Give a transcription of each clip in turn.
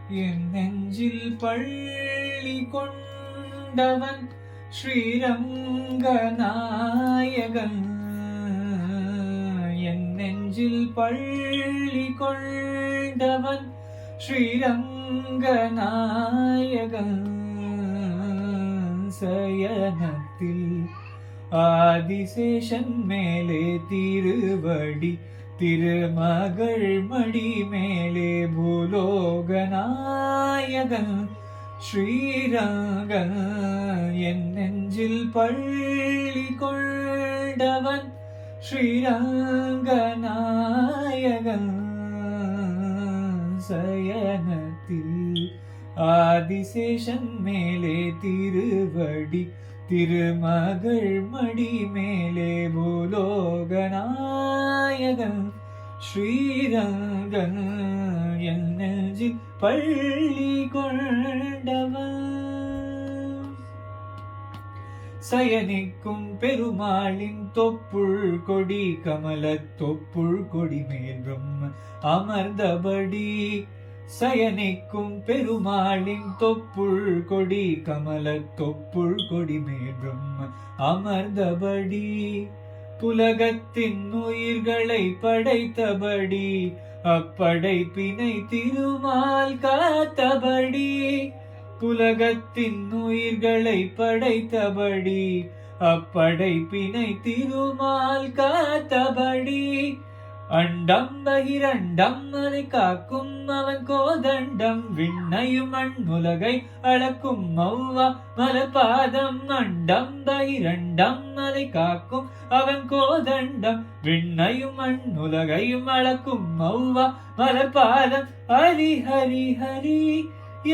என் நெஞ்சில் பள்ளி கொண்டவன் ஸ்ரீரங்கநாயகன். என் நெஞ்சில் பள்ளி கொண்டவன் ஸ்ரீரங்கநாயகன். சயனத்தில் ஆதிசேஷன் மேலே திருவடி, திருமகள் மடி மேலே பூலோகநாயகன் ஸ்ரீரங்கன். என் நெஞ்சில் பள்ளி கொண்டவன் ஸ்ரீரங்கநாயகன். சயனத்தில் ஆதிசேஷன் மேலே திருவடி, திருமகள் மடி மேலே பூலோகநாயகன் ஸ்ரீரங்கன். என் நெஞ்சில் பள்ளி கொண்டவன். சயனிக்கும் பெருமாளின் தொப்புள் கொடி, கமல தொப்புள் கொடி மேல் பிரம்ம அமர்ந்தபடி. சயனிக்கும் பெருமாளின் தொப்புள் கொடி, கமல தொப்புள் கொடி மேல் பிரம்ம அமர்ந்தபடி. புலகத்தின் உயிர்களை படைத்தபடி, அப்படைப்பினை திருமால் காத்தபடி. புலகத்தின் உயிர்களை படைத்தபடி, அப்படைப்பினை திருமால் காத்தபடி. அண்டம் பகிரண்டம் அதை காக்கும் அவன் கோதண்டம், விண்ணையும் மண்ணுலகை அளக்கும் மௌவா மலபாதம். அண்டம் பகிரண்டம் அதை காக்கும் அவன் கோதண்டம், விண்ணையும் மண்ணுலகையும் அளக்கும் மௌவா மலபாதம். ஹரி ஹரி ஹரி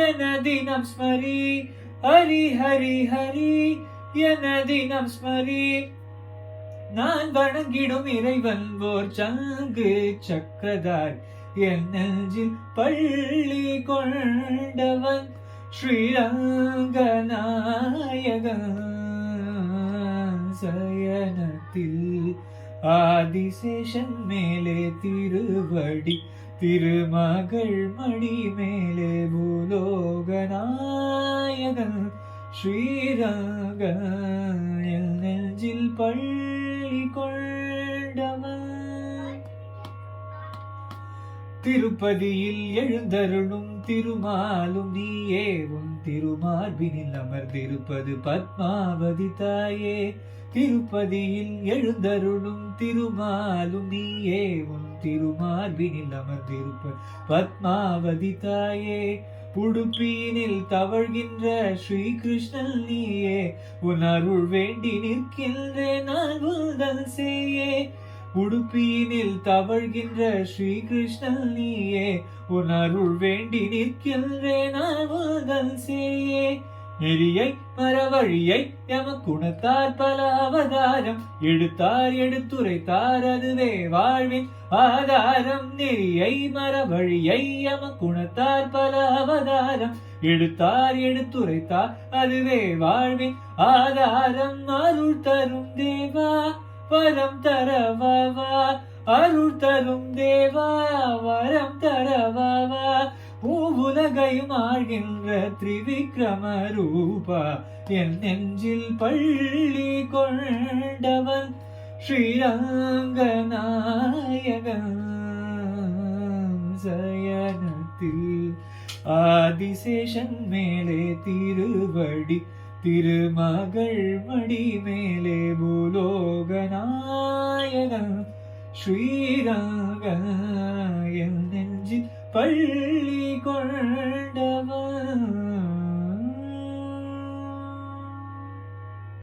என தினம் ஸ்மரி, ஹரி ஹரி ஹரி என தினம் ஸ்மரி. நான் வணங்கிடும் இறைவன் ஓர் சங்கு சக்கரதார், என் நெஞ்சில் பள்ளி கொண்டவன் ஸ்ரீரங்கநாயகன். சயனத்தில் ஆதிசேஷன் மேலே திருவடி, திருமகள் மடி மேலே பூலோகநாயகன் ஸ்ரீரங்கன். என் நெஞ்சில் பள்ளி கொண்டவன். திருப்பதியில் எழுந்தருளும் திருமாலும் நீயே, உன் திருமார்பினில் அமர்ந்திருப்பது பத்மாவதி தாயே. திருப்பதியில் எழுந்தருளும் திருமாலும் நீயே, உன் திருமார்பினில் அமர்ந்திருப்பது பத்மாவதி தாயே. உடுப்பினில் தவழ்கின்ற ஸ்ரீகிருஷ்ணன் நீயே, உன் அருள் வேண்டி நிற்கின்றேன் நான் உந்தன் சேயே. உடுப்பினில் தவழ்கின்ற ஸ்ரீகிருஷ்ணன் நீயே, உன் அருள் வேண்டி நிற்கின்றேன் நான் உந்தன் சேயே. நெறியை மரவழியை எமக்குணத்தார் பல அவதாரம், எடுத்தார் எடுத்துரைத்தார் அதுவே வாழ்வின் ஆதாரம். நெறியை மரவழியை எமக்குணத்தார் பல அவதாரம், எடுத்தார் எடுத்துரைத்தார் அதுவே வாழ்வின் ஆதாரம். அருள் தரும் தேவா வரம் தரவாவா, அருள் தரும் தேவா வரம் தரவாவா. பூவுலகையும் ஆழ்கின்ற திரிவிக்ரம ரூபா, என் நெஞ்சில் பள்ளி கொண்டவன் ஸ்ரீரங்கநாயகன். சயனத்தில் ஆதிசேஷன் மேலே திருவடி, திருமகள் மடி மேலே பூலோகநாயகன் ஸ்ரீரங்கன். என் நெஞ்சில் பள்ளி கொண்டவன்.